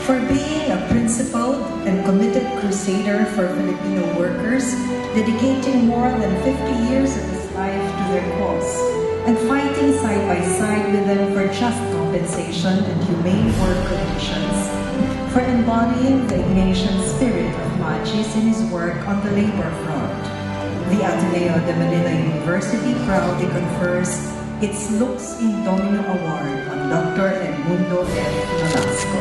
for being a principled and committed crusader for Filipino workers, dedicating more than 50 years of his life to their cause, and fighting side by side with them for just compensation and humane work conditions, for embodying the Ignatian spirit of Machis in his work on the labor front. The Ateneo de Manila University proudly confers its Lux-in-Domino Award on Dr. Edmundo F. Nolasco.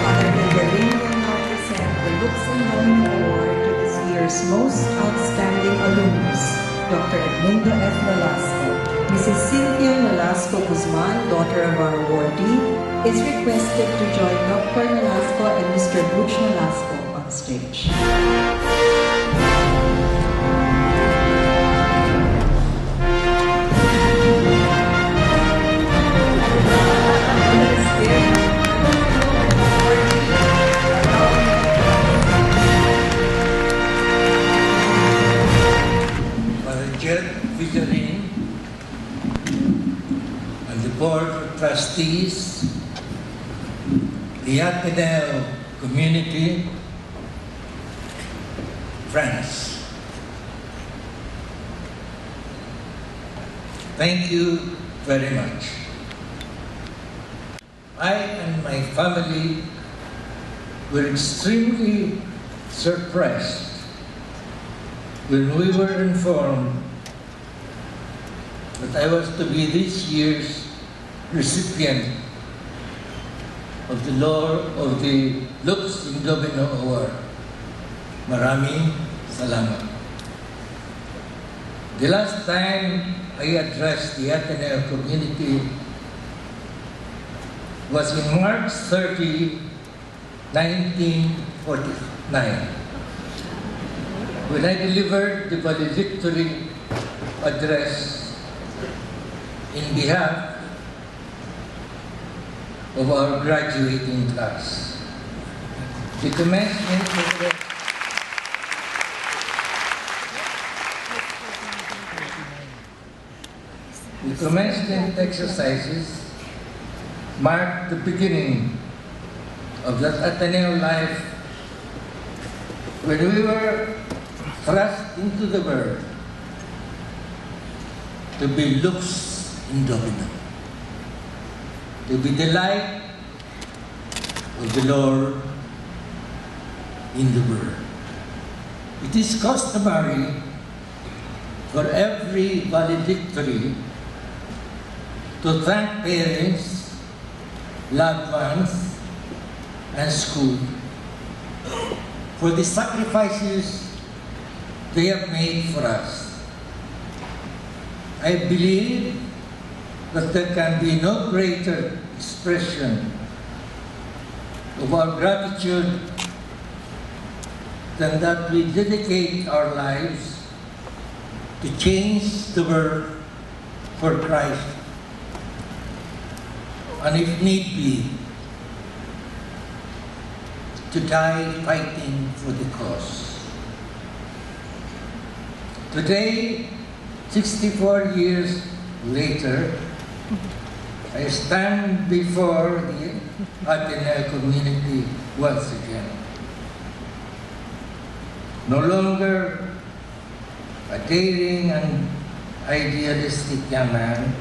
Father Henry will now present the Lux-in-Domino Award to this year's most outstanding alumnus, Dr. Edmundo F. Nolasco. Mrs. Cynthia Nolasco Guzman, daughter of our awardee, is requested to join Dr. Nolasco and Mr. Butch Nolasco on stage. And the Board of Trustees, the Ateneo community, friends. Thank you very much. I and my family were extremely surprised when we were informed that I was to be this year's recipient of the Lux-in-Domino Award. Maraming salamat. The last time I addressed the Ateneo community was on March 30, 1949, when I delivered the valedictory address in behalf of our graduating class. The commencement exercises marked the beginning of that Ateneo life when we were thrust into the world to be Lux-in-Domino, to be the light of the Lord in the world. It is customary for every valedictory to thank parents, loved ones, and school for the sacrifices they have made for us. I believe that there can be no greater expression of our gratitude than that we dedicate our lives to change the world for Christ, and if need be, to die fighting for the cause. Today, 64 years later, I stand before the Ateneo community once again. No longer a daring and idealistic young man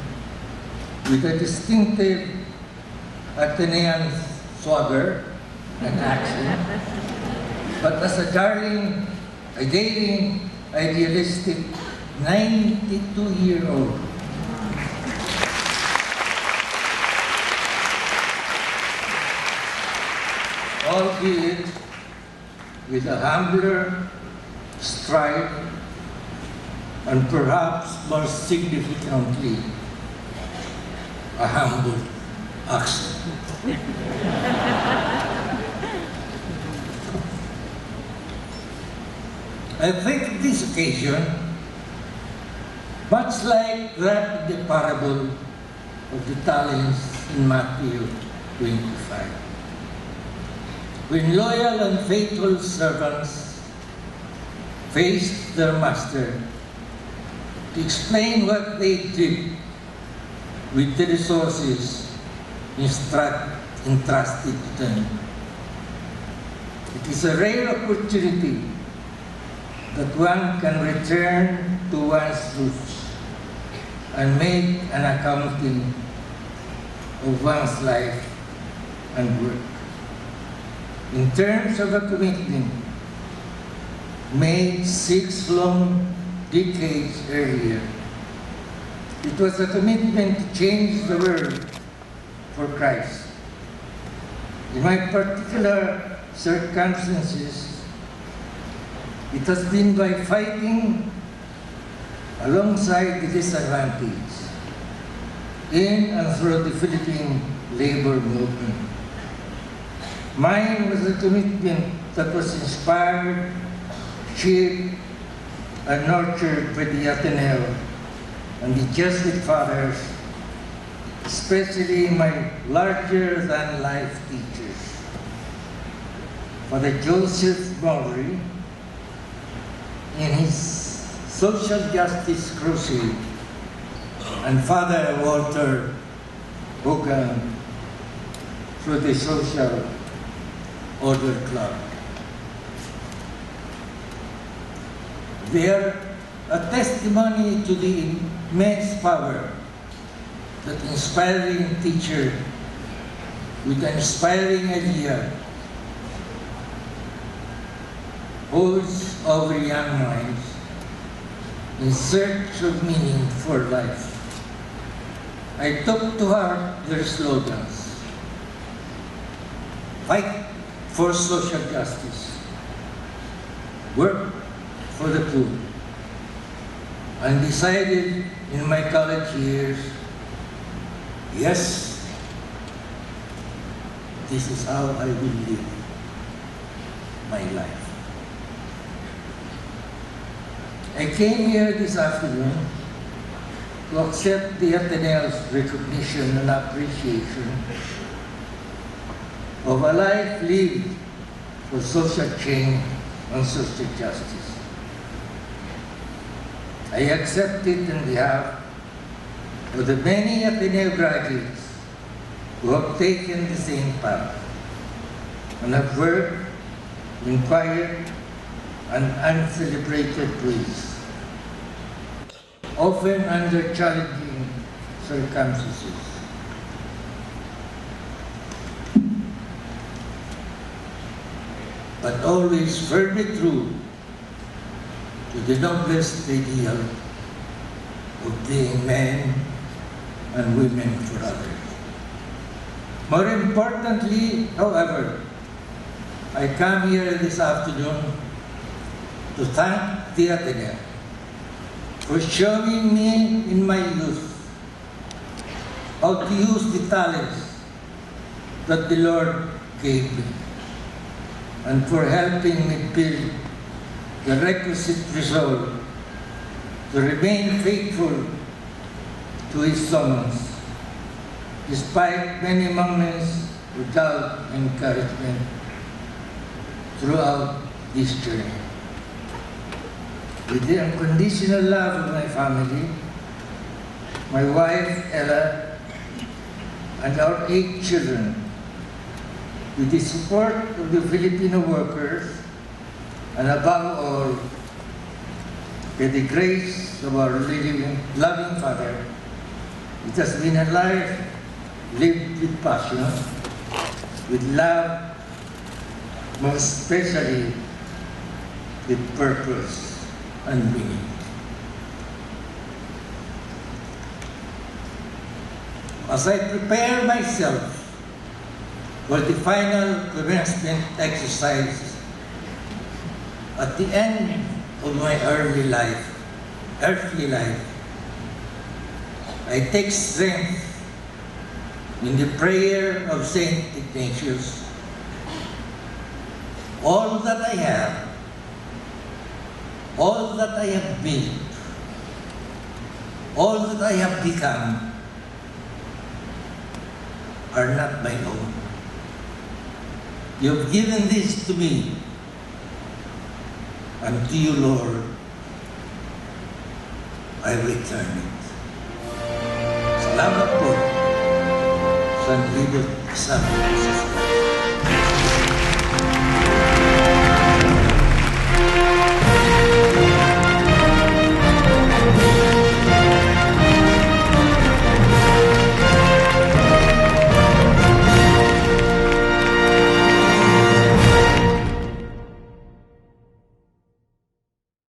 with a distinctive Atenean swagger and accent, but as a daring, idealistic 92-year-old. Albeit with a humbler stride and perhaps more significantly, a humble accent. I think this occasion, much like that in the parable of the talents in Matthew 25, when loyal and faithful servants faced their master to explain what they did with the resources entrusted to them. It is a rare opportunity that one can return to one's roots and make an accounting of one's life and work. In terms of a commitment made 6 long decades earlier, it was a commitment to change the world for Christ. In my particular circumstances, it has been by fighting alongside the disadvantaged in and through the Philippine labor movement. Mine was a commitment that was inspired, shaped, and nurtured by the Ateneo and the Jesuit fathers, especially my larger-than-life teachers. Father Joseph Mowbray, in his social justice crusade, and Father Walter Hogan through the Social Order Club. They are a testimony to the immense power that inspiring teacher with an inspiring idea holds over young minds in search of meaning for life. I took to heart their slogans: fight for social justice, work for the poor, and decided in my college years, yes, this is how I will live my life. I came here this afternoon to accept the Ateneo's recognition and appreciation of a life lived for social change and social justice. I accept it on behalf of the many Ateneo graduates who have taken the same path and have worked in quiet and uncelebrated ways, often under challenging circumstances. But always firmly true to the noblest ideal of being men and women for others. More importantly, however, I come here this afternoon to thank the Ateneo for showing me in my youth how to use the talents that the Lord gave me, and for helping me build the requisite resolve to remain faithful to His summons, despite many moments of doubt and encouragement throughout this journey. With the unconditional love of my family, my wife Ella, and our 8 children, with the support of the Filipino workers, and above all, by the grace of our loving Father, it has been a life lived with passion, with love, most especially with purpose and meaning. As I prepare myself for the final commencement exercise at the end of my earthly life, I take strength in the prayer of Saint Ignatius. All that I have, all that I have built, all that I have become are not my own. You have given this to me, and to you, Lord, I return it. Salamat po, San Libo San Francisco.